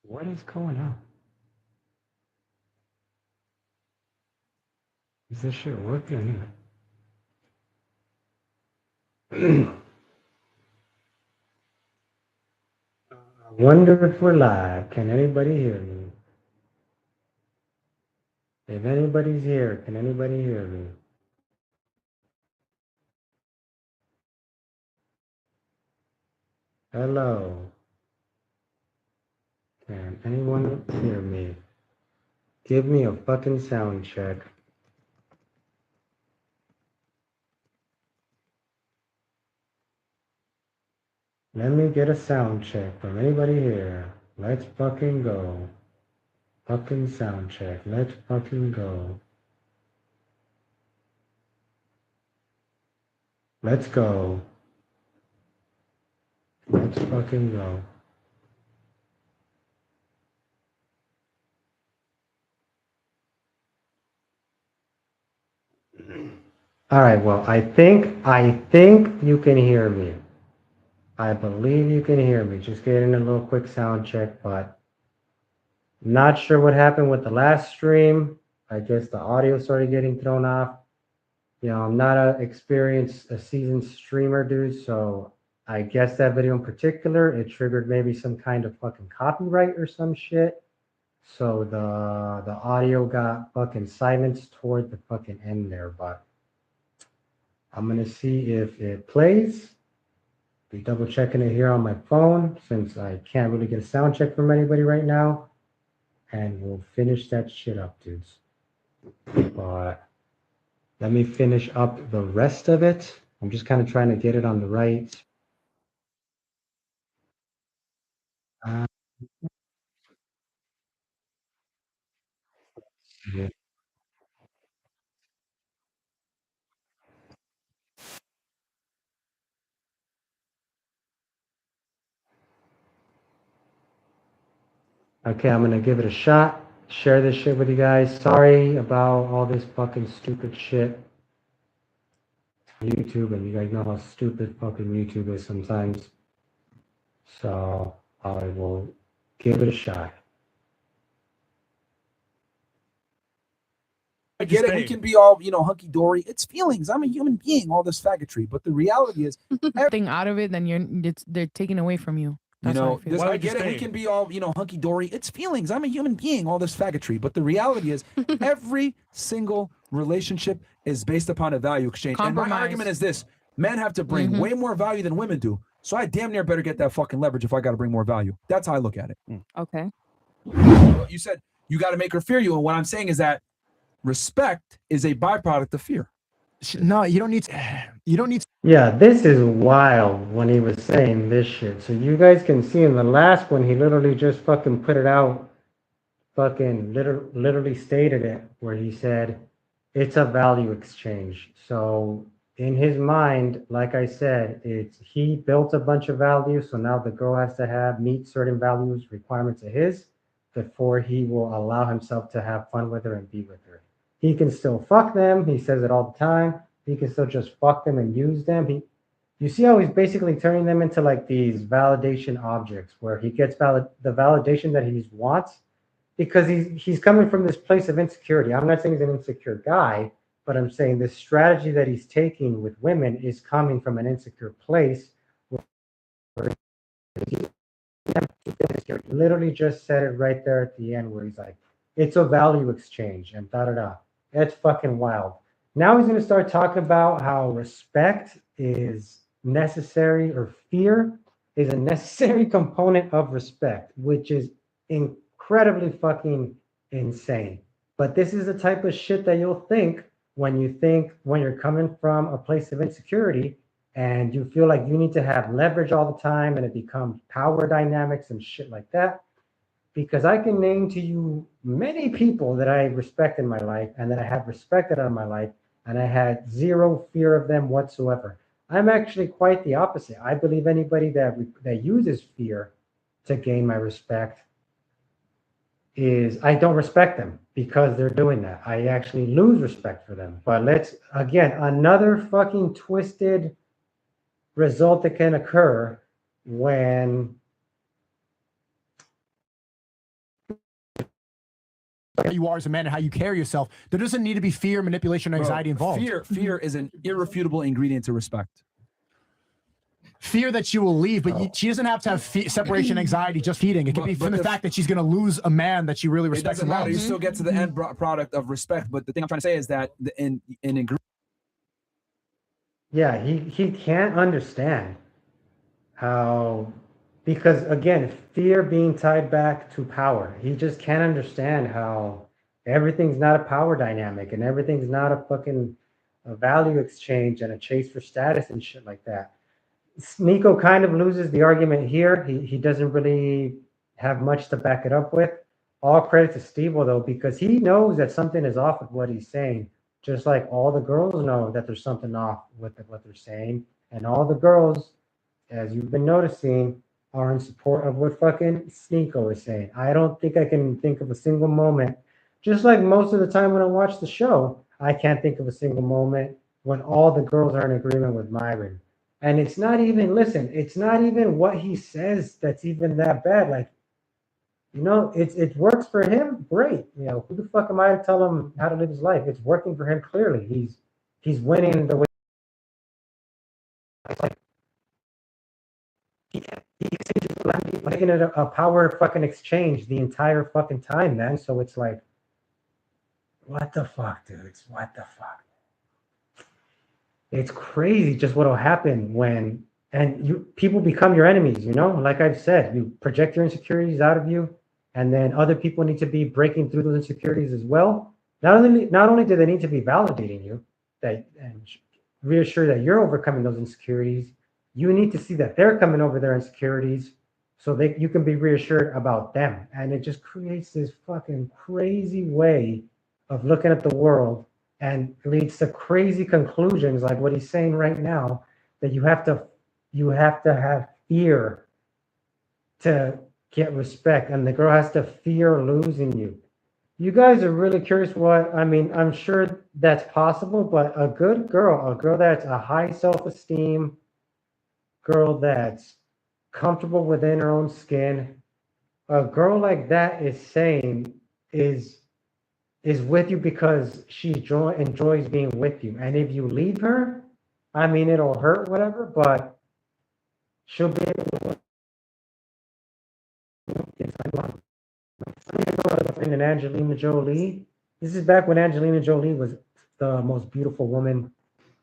What is going on? Is this shit working? I wonder if we're live. Can anybody hear me? If anybody's here, can anybody hear me? Hello. Can anyone hear me? Give me a fucking sound check. Let me get a sound check from anybody here. Let's fucking go. Fucking sound check. Let's fucking go. Let's go. Let's fucking go. All right, well, I think you can hear me. I believe you can hear me. Just getting a little quick sound check, but not sure what happened with the last stream. I guess the audio started getting thrown off. You know, I'm not a seasoned streamer, dude, so I guess that video in particular, it triggered maybe some kind of fucking copyright or some shit. So the audio got fucking silenced toward the fucking end there, but I'm gonna see if it plays. Be double checking it here on my phone since I can't really get a sound check from anybody right now. And we'll finish that shit up, dudes. But let me finish up the rest of it. I'm just kind of trying to get it on the right. Uh, yeah. Okay, I'm gonna give it a shot. Share this shit with you guys. Sorry about all this fucking stupid shit. YouTube, and you guys know how stupid fucking YouTube is sometimes. So I will give it a shot. I get it. We can be all, hunky dory. It's feelings. I'm a human being. All this faggotry, but the reality is, thing out of it, then they're taking away from you. That's how I feel. I get it. We can be all, hunky dory. It's feelings. I'm a human being. All this faggotry, but the reality is, every single relationship is based upon a value exchange. And my argument is this: men have to bring way more value than women do. So I damn near better get that fucking leverage if I got to bring more value. That's how I look at it. Okay. You said you got to make her fear you, and what I'm saying is that respect is a byproduct of fear. No, you don't need to. Yeah, this is wild when he was saying this shit. So you guys can see in the last one, he literally just fucking put it out, fucking literally stated it, where he said, it's a value exchange. So in his mind, like I said, it's he built a bunch of values. So now the girl has to meet certain values, requirements of his before he will allow himself to have fun with her and be with her. He can still fuck them. He says it all the time. He can still just fuck them and use them. You see how he's basically turning them into like these validation objects where he gets the validation that he wants because he's coming from this place of insecurity. I'm not saying he's an insecure guy, but I'm saying this strategy that he's taking with women is coming from an insecure place. Where he literally just said it right there at the end where he's like, it's a value exchange and da da da. That's fucking wild. Now he's going to start talking about how respect is necessary or fear is a necessary component of respect, which is incredibly fucking insane. But this is the type of shit that you'll think when you're coming from a place of insecurity and you feel like you need to have leverage all the time and it becomes power dynamics and shit like that. Because I can name to you many people that I respect in my life and that I have respected in my life, and I had zero fear of them whatsoever. I'm actually quite the opposite. I believe anybody that uses fear to gain my respect is I don't respect them because they're doing that. I actually lose respect for them. But let's again another fucking twisted result that can occur when how you are as a man and how you carry yourself. There doesn't need to be fear, manipulation, or Bro, anxiety involved. Fear is an irrefutable ingredient to respect. Fear that she will leave, but she doesn't have to have separation anxiety just feeding. It could be from the fact that she's going to lose a man that she really It respects doesn't and matter. You loves. still get to the end product of respect. But the thing I'm trying to say is that Yeah, he can't understand how, because again, fear being tied back to power. He just can't understand how everything's not a power dynamic and everything's not a fucking a value exchange and a chase for status and shit like that. Nico kind of loses the argument here. He doesn't really have much to back it up with. All credit to Steve-O though, because he knows that something is off with what he's saying. Just like all the girls know that there's something off with what they're saying. And all the girls, as you've been noticing, are in support of what fucking Sneeko is saying. I don't think I can think of a single moment. Just like most of the time when I watch the show, I can't think of a single moment when all the girls are in agreement with Myron. And it's not even, listen, it's not even what he says that's even that bad. Like, you know, it works for him, great. You know, who the fuck am I to tell him how to live his life? It's working for him clearly. He's winning the way. It's like he's making it a power fucking exchange the entire fucking time, man. So it's like, what the fuck, dudes? What the fuck? It's crazy just what'll happen when people become your enemies, you know? Like I've said, you project your insecurities out of you, and then other people need to be breaking through those insecurities as well. Not only do they need to be validating you and reassure that you're overcoming those insecurities, you need to see that they're coming over their insecurities so you can be reassured about them. And it just creates this fucking crazy way of looking at the world, and leads to crazy conclusions like what he's saying right now, that you have to have fear to get respect, and the girl has to fear losing you. You guys are really curious what, I mean, I'm sure that's possible, but a girl that's a high self-esteem, girl that's comfortable within her own skin, a girl like that is saying is with you because she enjoys being with you. And if you leave her, I mean, it'll hurt, whatever, but she'll be able to. And Angelina Jolie. This is back when Angelina Jolie was the most beautiful woman,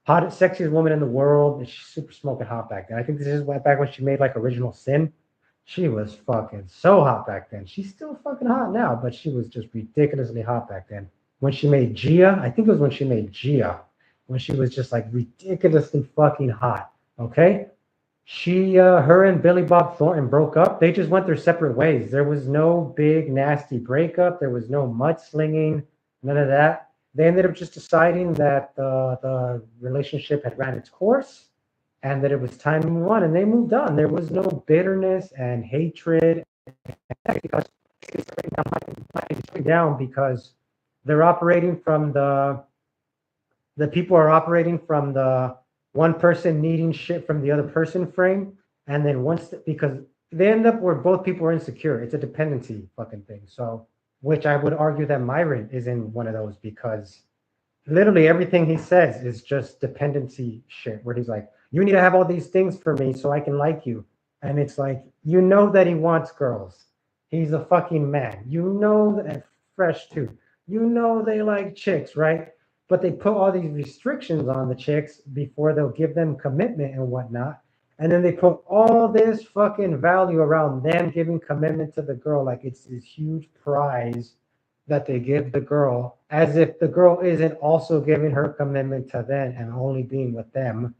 hottest, sexiest woman in the world. And she's super smoking hot back then. I think this is back when she made like Original Sin. She was fucking so hot back then. She's still fucking hot now, but she was just ridiculously hot back then. When she made Gia, I think it was when she made Gia, when she was just like ridiculously fucking hot. Okay? Her and Billy Bob Thornton broke up. They just went their separate ways. There was no big nasty breakup. There was no mudslinging, none of that. They ended up just deciding that the relationship had ran its course, and that it was time to move on, and they moved on. There was no bitterness and hatred, because it's down because they're operating from the people are operating from the one person needing shit from the other person frame, and then because they end up where both people are insecure. It's a dependency fucking thing. So, which I would argue that Myron is in one of those, because literally everything he says is just dependency shit, where he's like, you need to have all these things for me so I can like you. And it's like, you know that he wants girls. He's a fucking man. You know that, Fresh too. You know they like chicks, right? But they put all these restrictions on the chicks before they'll give them commitment and whatnot. And then they put all this fucking value around them giving commitment to the girl. Like it's this huge prize that they give the girl, as if the girl isn't also giving her commitment to them and only being with them.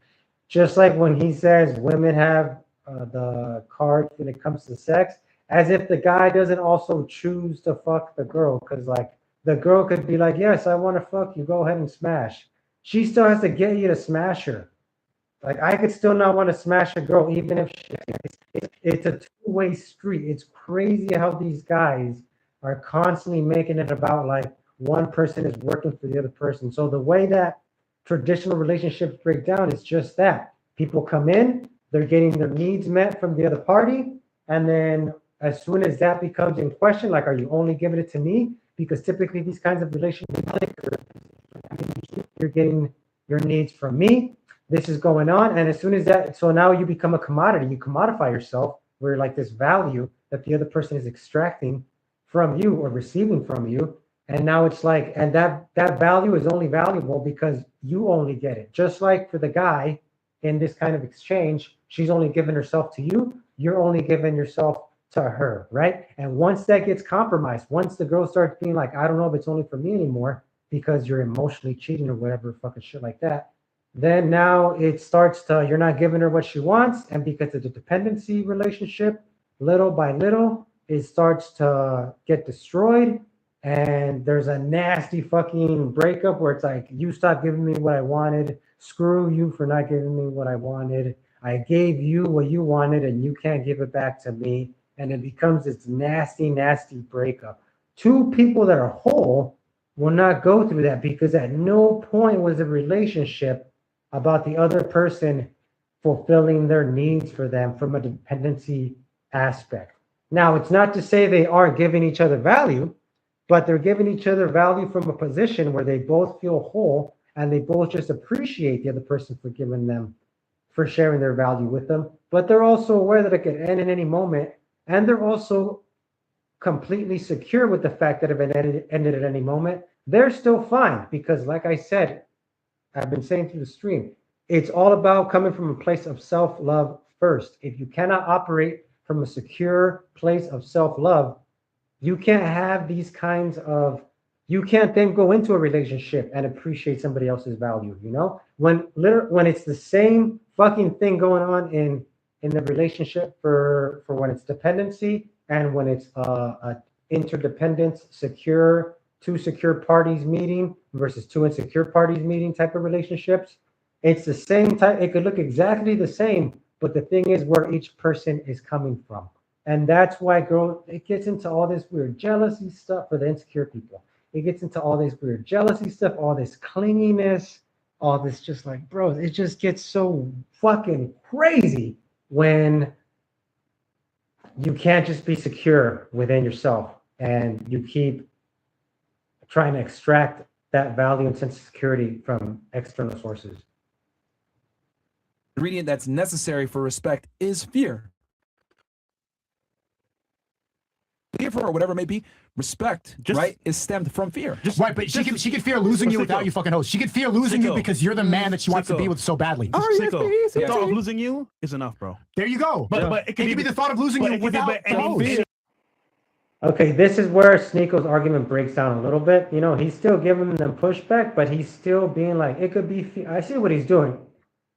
Just like when he says women have the card when it comes to sex, as if the guy doesn't also choose to fuck the girl. Because like the girl could be like, yes, I want to fuck you, go ahead and smash. She still has to get you to smash her. Like I could still not want to smash a girl, even if it's a two-way street. It's crazy how these guys are constantly making it about like one person is working for the other person. So the way that traditional relationships break down is just that. People come in, they're getting their needs met from the other party, and then as soon as that becomes in question, like, are you only giving it to me? because typically these kinds of relationships, you're getting your needs from me. This is going on. And as soon as that, so now you become a commodity, you commodify yourself where like this value that the other person is extracting from you or receiving from you. And now it's like, and that value is only valuable because you only get it. Just like for the guy in this kind of exchange, she's only giving herself to you. You're only giving yourself to her, right? And once that gets compromised, once the girl starts being like, I don't know if it's only for me anymore because you're emotionally cheating or whatever fucking shit like that, then now it starts to, you're not giving her what she wants. And because it's a dependency relationship, little by little, it starts to get destroyed. And there's a nasty fucking breakup where it's like, you stopped giving me what I wanted. Screw you for not giving me what I wanted. I gave you what you wanted and you can't give it back to me. And it becomes this nasty, nasty breakup. Two people that are whole will not go through that because at no point was a relationship about the other person fulfilling their needs for them from a dependency aspect. Now, it's not to say they aren't giving each other value, but they're giving each other value from a position where they both feel whole and they both just appreciate the other person for giving them, for sharing their value with them. But they're also aware that it could end in any moment. And they're also completely secure with the fact that if it ended at any moment, they're still fine. Because like I said, I've been saying through the stream, it's all about coming from a place of self-love first. If you cannot operate from a secure place of self-love, you can't have these kinds of, you can't then go into a relationship and appreciate somebody else's value, you know? When it's the same fucking thing going on in the relationship for when it's dependency and when it's a interdependence, secure, two secure parties meeting versus two insecure parties meeting type of relationships, it's the same type, it could look exactly the same, but the thing is where each person is coming from. And that's why it gets into all this weird jealousy stuff for the insecure people. It gets into all this weird jealousy stuff, all this clinginess, all this just like, bro, it just gets so fucking crazy when you can't just be secure within yourself and you keep trying to extract that value and sense of security from external sources. The ingredient that's necessary for respect is fear. Fear for or whatever it may be, respect, right, is stemmed from fear. Right, but she could fear losing you without you fucking host. She could fear losing you because you're the man that she wants to be with so badly. The thought of losing you is enough, bro. There you go. But it could be the thought of losing you without the host. Okay, this is where Sneako's argument breaks down a little bit. You know, he's still giving them pushback, but he's still being like, it could be, I see what he's doing.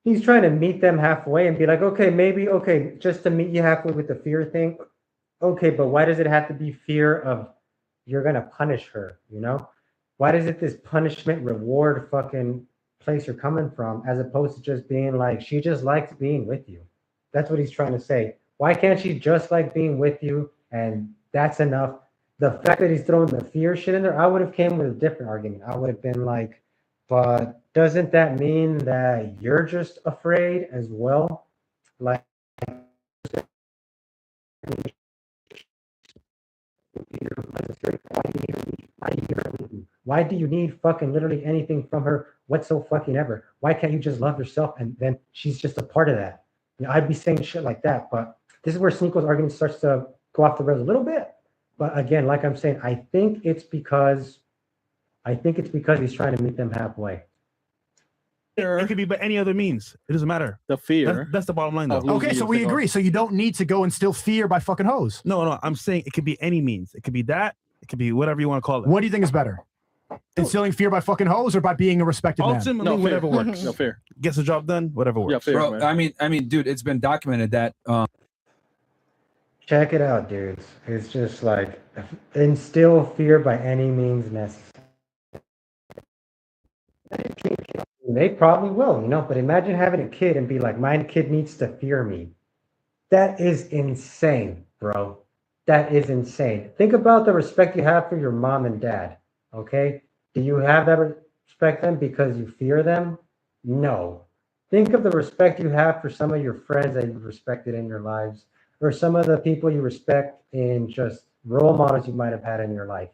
He's trying to meet them halfway and be like, okay, maybe, okay, just to meet you halfway with the fear thing. Okay, but why does it have to be fear of you're going to punish her, you know? Why does it this punishment reward fucking place you're coming from as opposed to just being like, she just likes being with you? That's what he's trying to say. Why can't she just like being with you and that's enough? The fact that he's throwing the fear shit in there, I would have came with a different argument. I would have been like, but doesn't that mean that you're just afraid as well? Like, why do you need fucking literally anything from her? What's so fucking ever? Why can't you just love yourself and then she's just a part of that? You know, I'd be saying shit like that, but this is where Sneako's argument starts to go off the rails a little bit. But again, like I'm saying, I think it's because he's trying to meet them halfway. It could be by any other means. It doesn't matter. The fear. That's the bottom line, though. Okay, so we agree. So you don't need to go instill fear by fucking hoes. No, I'm saying it could be any means. It could be that. It could be whatever you want to call it. What do you think is better? Instilling fear by fucking hoes or by being a respected man? Ultimately, whatever works. No fear. Gets the job done, whatever works. Yeah, fair, Bro, man. I mean, dude, it's been documented that Check it out, dudes. It's just like instill fear by any means necessary. They probably will, you know, but imagine having a kid and be like, my kid needs to fear me. That is insane, bro. That is insane. Think about the respect you have for your mom and dad, okay? Do you have that respect them because you fear them? No. Think of the respect you have for some of your friends that you've respected in your lives, or some of the people you respect in just role models you might have had in your life.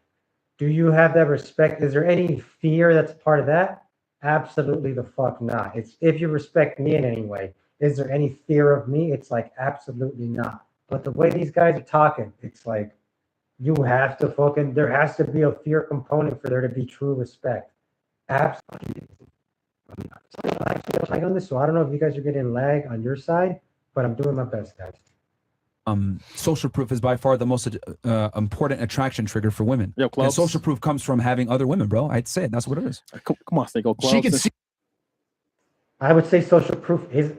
Do you have that respect? Is there any fear that's part of that? Absolutely the fuck not. It's if you respect me in any way. Is there any fear of me? It's like absolutely not. But the way these guys are talking, it's like you have to fucking there has to be a fear component for there to be true respect. Absolutely. Lag on this, so I don't know if you guys are getting lag on your side, but I'm doing my best, guys. Social proof is by far the most important attraction trigger for women. Yo, And Clubs. social proof comes from having other women, bro. I'd say it. That's what it is. Come on, Stinko. She can Clubs. see. I would say social proof is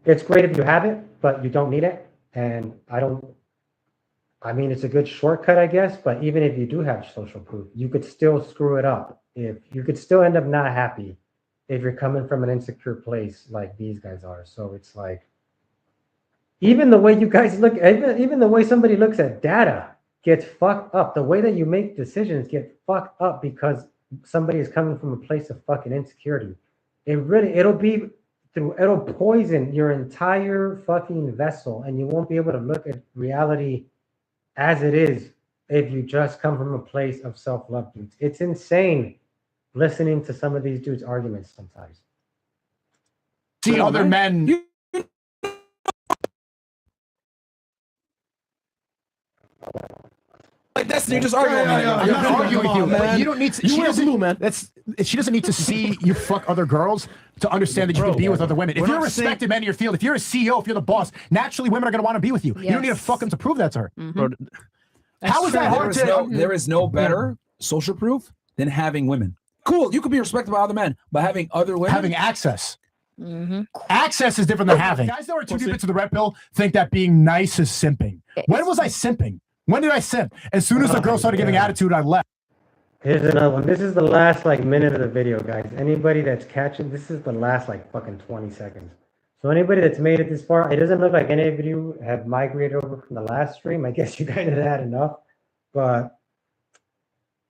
it's great if you have it, but you don't need it. And I mean it's a good shortcut, I guess, but even if you do have social proof, you could still screw it up. If you could still end up not happy if you're coming from an insecure place like these guys are. So it's like even the way you guys look, even the way somebody looks at data gets fucked up. The way that you make decisions get fucked up because somebody is coming from a place of fucking insecurity. It'll poison your entire fucking vessel, and you won't be able to look at reality as it is if you just come from a place of self-love, dudes. It's insane listening to some of these dudes' arguments sometimes. See Yo, other man, men. Like Destiny, you're just arguing. with me. I'm not arguing with you. man. But you don't need to. You She wear doesn't, blue, man. she doesn't need to see you fuck other girls to understand that you Bro, can be with other women. If we're you're a not saying- respected man in your field, if you're a CEO, if you're the boss, naturally women are going to want to be with you. You don't need to Yes. fuck them to prove that to her. Bro, How is that true. hard to? There is no better social proof than having women. Cool, you could be respected by other men, but having other women, Having access. Mm-hmm. Access is different than having. Guys that are too deep into the red pill think that being nice is simping. When was I simping? When did I simp? As soon as the girl started giving attitude, I left. Here's another one. This is the last like minute of the video, guys. Anybody that's catching, this is the last like fucking 20 seconds. So anybody that's made it this far, it doesn't look like any of you have migrated over from the last stream. I guess you guys have had enough. But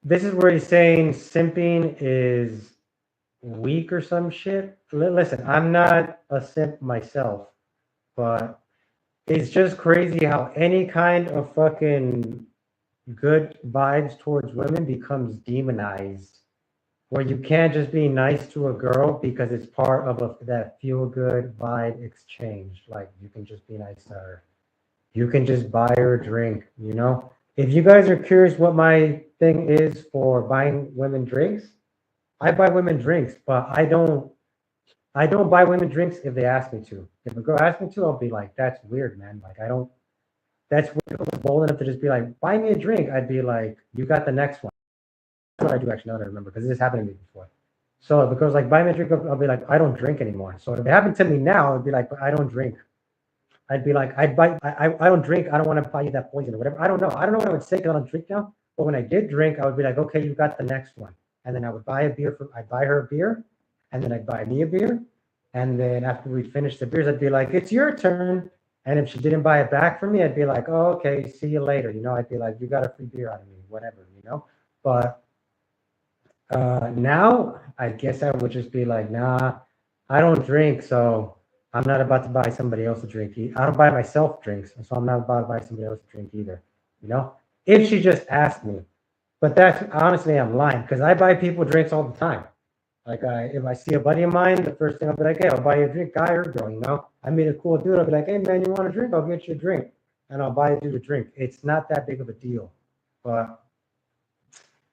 this is where he's saying simping is weak or some shit. Listen, I'm not a simp myself, but it's just crazy how any kind of fucking good vibes towards women becomes demonized, where you can't just be nice to a girl because it's part of that feel good vibe exchange. Like you can just be nice to her, you can just buy her a drink. You know, if you guys are curious what my thing is for buying women drinks, I buy women drinks, but I don't buy women drinks if they ask me to. If a girl asks me to, I'll be like, that's weird, man. Like, that's weird. If I'm bold enough to just be like, buy me a drink. I'd be like, you got the next one. That's what I do actually, now that I remember, because this happened to me before. So if a girl's like, buy me a drink, I'll be like, I don't drink anymore. So if it happened to me now, I'd be like, but I don't drink. I'd be like, I don't drink. I don't want to buy you that poison or whatever. I don't know. I don't know what I would say because I don't drink now. But when I did drink, I would be like, okay, you got the next one. And then I would buy I'd buy her a beer, and then I'd buy me a beer. And then after we'd finish the beers, I'd be like, it's your turn. And if she didn't buy it back for me, I'd be like, oh, okay, see you later. You know, I'd be like, you got a free beer out of me, whatever, you know? But now I guess I would just be like, nah, I don't drink. So I'm not about to buy somebody else a drink. I don't buy myself drinks. So I'm not about to buy somebody else a drink either, you know? If she just asked me. But that's honestly, I'm lying because I buy people drinks all the time. Like if I see a buddy of mine, the first thing I'll be like, hey, I'll buy you a drink, guy or girl, you know? I meet a cool dude, I'll be like, hey man, you want a drink? I'll get you a drink. And I'll buy a dude a drink. It's not that big of a deal. But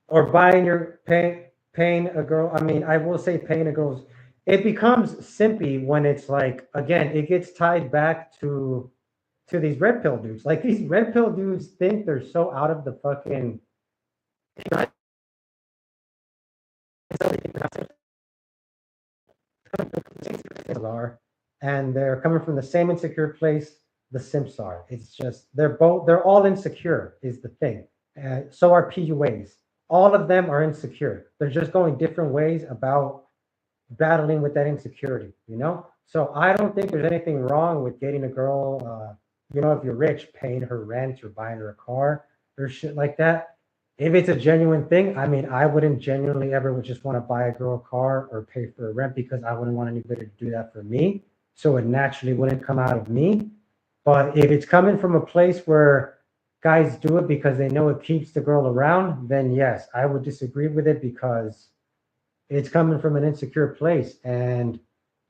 or paying a girl, I mean, I will say paying a girl's it becomes simpy when it's like, again, it gets tied back to these red pill dudes. Like these red pill dudes think they're so out of the fucking are, and they're coming from the same insecure place the simps are. It's just they're all insecure is the thing. So are PUAs. All of them are insecure. They're just going different ways about battling with that insecurity, you know? So I don't think there's anything wrong with getting a girl, you know, if you're rich, paying her rent or buying her a car or shit like that. If it's a genuine thing, I mean, I wouldn't genuinely ever would just want to buy a girl a car or pay for a rent because I wouldn't want anybody to do that for me. So it naturally wouldn't come out of me. But if it's coming from a place where guys do it because they know it keeps the girl around, then yes, I would disagree with it because it's coming from an insecure place and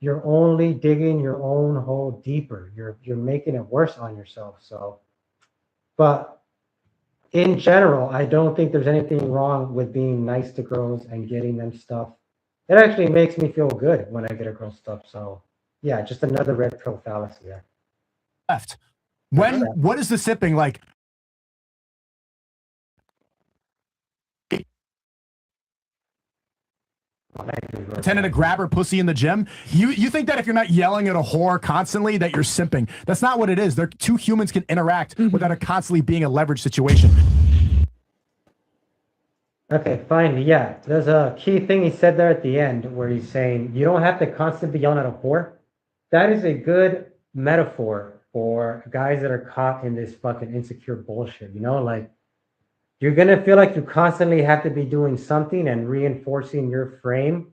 you're only digging your own hole deeper. You're making it worse on yourself. So, but in general, I don't think there's anything wrong with being nice to girls and getting them stuff. It actually makes me feel good when I get a girl stuff. So, yeah, just another red pill fallacy there. Left. What is the sipping like? Pretending to grab her pussy in the gym. You think that if you're not yelling at a whore constantly that you're simping. That's not what it is. Two humans can interact without it constantly being a leverage situation. Okay, finally, yeah. There's a key thing he said there at the end where he's saying you don't have to constantly be yelling at a whore. That is a good metaphor for guys that are caught in this fucking insecure bullshit. You know, like you're gonna feel like you constantly have to be doing something and reinforcing your frame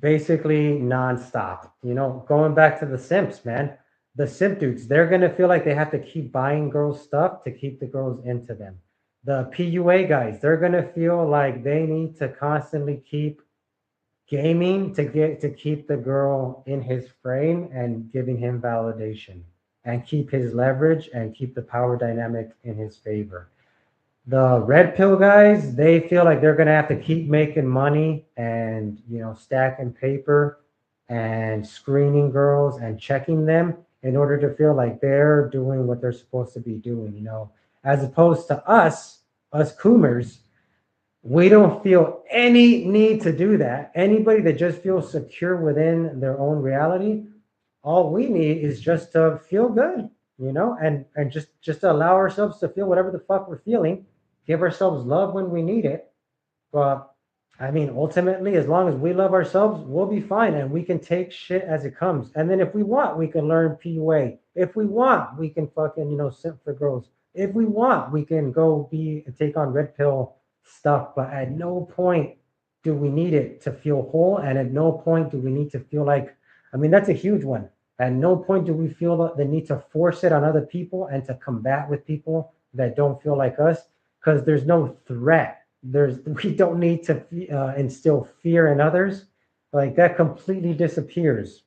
basically nonstop. You know, going back to the simps, man. The simp dudes, they're gonna feel like they have to keep buying girls stuff to keep the girls into them. The PUA guys, they're gonna feel like they need to constantly keep gaming to keep the girl in his frame and giving him validation and keep his leverage and keep the power dynamic in his favor. The red pill guys, they feel like they're gonna have to keep making money and stacking paper and screening girls and checking them in order to feel like they're doing what they're supposed to be doing, as opposed to us coomers. We don't feel any need to do that. Anybody that just feels secure within their own reality, all we need is just to feel good, and just to allow ourselves to feel whatever the fuck we're feeling, give ourselves love when we need it. But I mean, ultimately, as long as we love ourselves, we'll be fine and we can take shit as it comes. And then if we want, we can learn PUA. If we want, we can fucking, simp for girls. If we want, we can go take on red pill stuff. But at no point do we need it to feel whole. And at no point do we need to feel like, I mean, that's a huge one. At no point do we feel the need to force it on other people and to combat with people that don't feel like us, because there's no threat. We don't need to instill fear in others. Like that completely disappears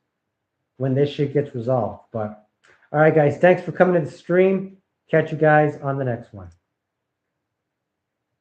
when this shit gets resolved. But all right, guys, thanks for coming to the stream. Catch you guys on the next one.